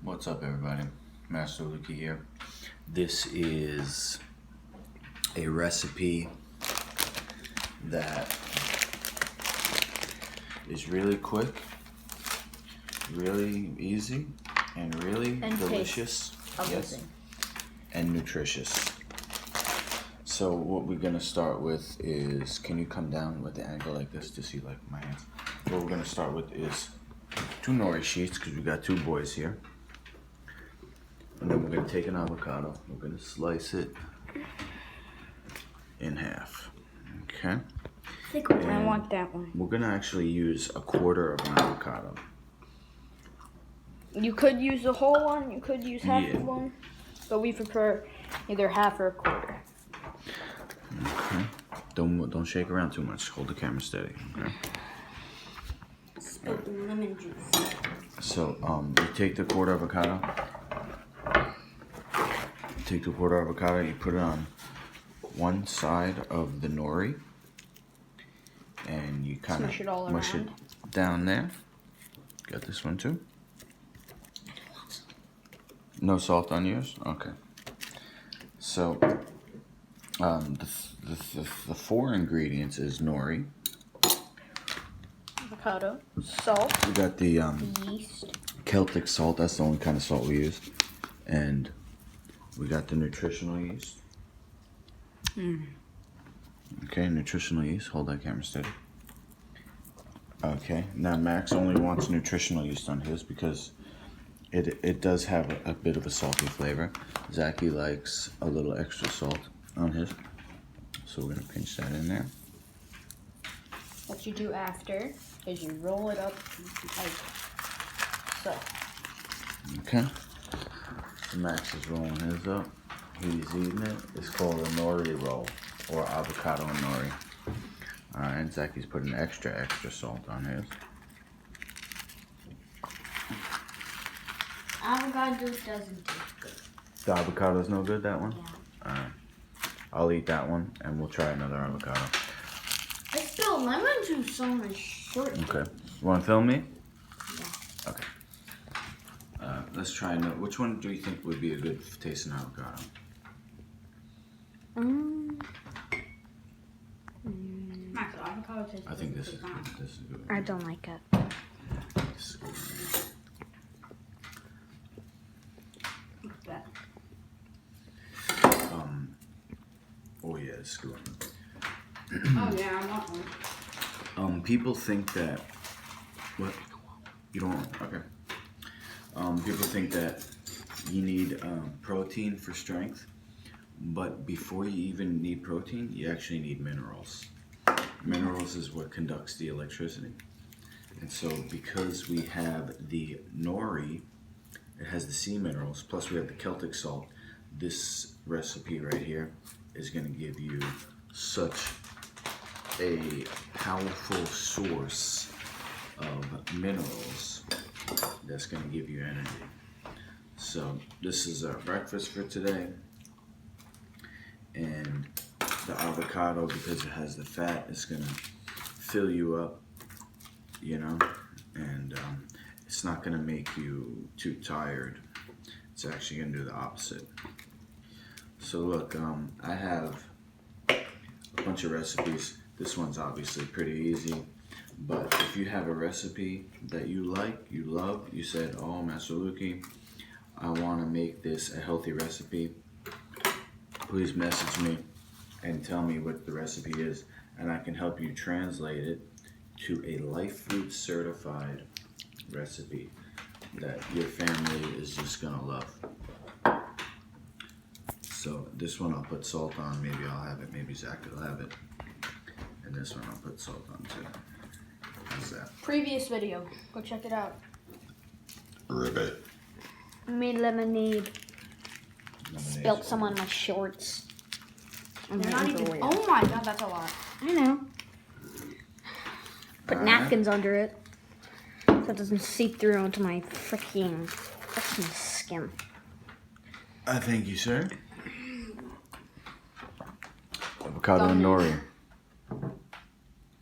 What's up, everybody? Master Luki here. This is a recipe that is really quick, really easy, and really delicious. Yes, and nutritious. So what we're gonna start with is, can you come down with the angle like this to see like my hands? What we're gonna start with is 2 nori sheets, because we got 2 boys here. And then we're gonna take an avocado. We're gonna slice it in half. Okay. I think I want that one. We're gonna actually use 1/4 of an avocado. You could use the whole one. You could use half of one, but we prefer either half or 1/4. Okay. Don't shake around too much. Hold the camera steady. Okay. Spill the lemon juice. So you take the 1/4 avocado. Take the 1/4 avocado. You put it on one side of the nori, and you kind of mush it down there. Got this one too. No salt on yours? Okay. So the 4 ingredients is nori, avocado, salt. We got the yeast. Celtic salt. That's the only kind of salt we use, and we got the nutritional yeast. Okay, nutritional yeast. Hold that camera steady. Okay, now Max only wants nutritional yeast on his because it does have a bit of a salty flavor. Zachy likes a little extra salt on his, so we're gonna pinch that in there. What you do after is you roll it up like so. Okay. So Max is rolling his up. He's eating it. It's called a nori roll, or avocado and nori. Alright, Zachy's putting extra salt on his. Avocado doesn't taste good. The avocado's no good, that one? Yeah. Alright. I'll eat that one, and we'll try another avocado. I spilled lemon juice on my shirt. Okay. You want to film me? Yeah. Okay. Let's try another. Which one do you think would be a good tasting avocado? Max, avocado tastes I think this is good. This is good. I don't like it. This is good. What's that? Oh yeah, it's good. Oh yeah, I want one. People think that. What? You don't want? Okay. People think that you need protein for strength, but before you even need protein, you actually need minerals. Minerals is what conducts the electricity. And so because we have the nori, it has the sea minerals, plus we have the Celtic salt, this recipe right here is going to give you such a powerful source of minerals that's going to give you energy. So this is our breakfast for today, and the avocado, because it has the fat, is going to fill you up, you know, and it's not going to make you too tired. It's actually going to do the opposite. So look, I have a bunch of recipes. This one's obviously pretty easy, but if you have a recipe that you like, you love, you said, oh, Master Luki, I want to make this a healthy recipe, please message me and tell me what the recipe is, and I can help you translate it to a Lifefood certified recipe that your family is just going to love. So this one I'll put salt on, maybe I'll have it, maybe Zach will have it. And this one I'll put salt on too. How's that? Previous video, go check it out. Ribbit. I made lemonade. Spilt some on my shorts. They're not even, oh my god, that's a lot. I know. Put napkins under it so it doesn't seep through onto my freaking skin. I thank you, sir. Avocado and nori.